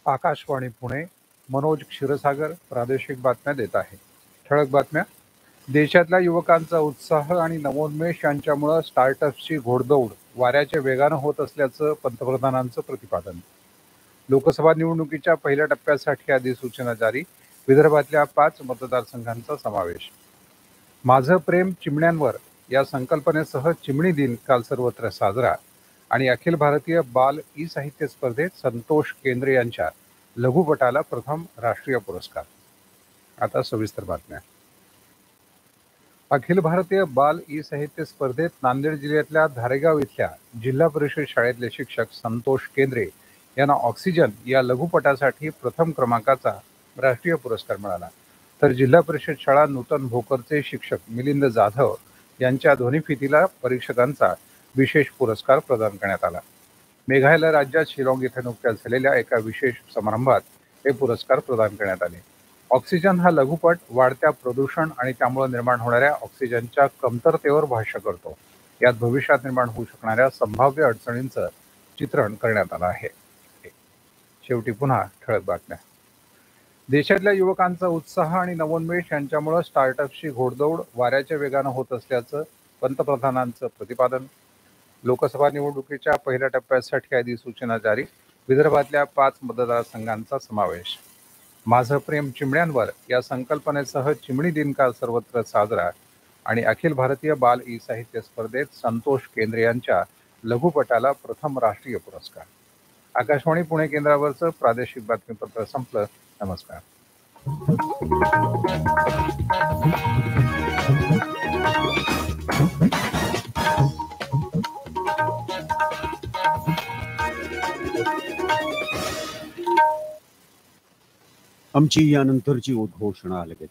आकाशवाणी पुणे. मनोज क्षीरसागर प्रादेशिक बातम्या देत आहे. ठळक बातम्या. देशातल्या युवकांचा उत्साह आणि नवोन्मेष यांच्यामुळे स्टार्टअप्सची घोडदौड वाऱ्याच्या वेगानं होत असल्याचं पंतप्रधानांचं प्रतिपादन. लोकसभा निवडणुकीच्या पहिल्या टप्प्यासाठी अधिसूचना जारी. विदर्भातल्या 5 मतदारसंघांचा समावेश. माझं प्रेम चिमण्यांवर या संकल्पनेसह चिमणी दिन काल सर्वत्र साजरा. आणि अखिल भारतीय बाल ई साहित्य स्पर्धेत संतोष केंद्रे यांच्या लघुपटाला प्रथम राष्ट्रीय पुरस्कार. आता सविस्तर बातम्या. अखिल भारतीय बाल ई साहित्य स्पर्धेत नांदेड जिल्ह्यातल्या धारेगाव इथल्या जिल्हा परिषद शाळेतले शिक्षक संतोष केंद्रे यांना ऑक्सिजन या लघुपटासाठी प्रथम क्रमांकाचा राष्ट्रीय पुरस्कार मिळाला. तर जिल्हा परिषद शाळा नूतन भोकरचे शिक्षक मिलिंद जाधव यांच्या ध्वनिफितीला परीक्षकांचा विशेष पुरस्कार प्रदान करण्यात आला. मेघालय राज्यात शिलाँग इथे नुकत्याच झालेल्या एका विशेष समारंभात हे पुरस्कार प्रदान करण्यात आले. ऑक्सिजन हा लघुपट वाढत्या प्रदूषण आणि त्यामुळे निर्माण होणाऱ्या ऑक्सिजनच्या कमतरतेवर भाष्य करतो. यात भविष्यात निर्माण होऊ शकणाऱ्या संभाव्य अडचणींचं चित्रण करण्यात आलं आहे. शेवटी पुन्हा ठळक बातम्या. देशातल्या युवकांचा उत्साह आणि नवोन्मेष यांच्यामुळे स्टार्टअप्सची घोडदौड वाऱ्याच्या वेगानं होत असल्याचं पंतप्रधानांचं प्रतिपादन. लोकसभा निवडणुकीच्या पहिल्या टप्प्यासाठी अधिसूचना जारी. विदर्भातल्या 5 मतदारसंघांचा समावेश. माझं प्रेम चिमण्यांवर या संकल्पनेसह चिमणी दिन काल सर्वत्र साजरा. आणि अखिल भारतीय बाल ई साहित्य स्पर्धेत संतोष केंद्रे यांच्या लघुपटाला प्रथम राष्ट्रीय पुरस्कार. आकाशवाणी पुणे केंद्रावरचं प्रादेशिक बातमीपत्र संपलं. नमस्कार. आमची यानंतरची उद्घोषणा लगेच.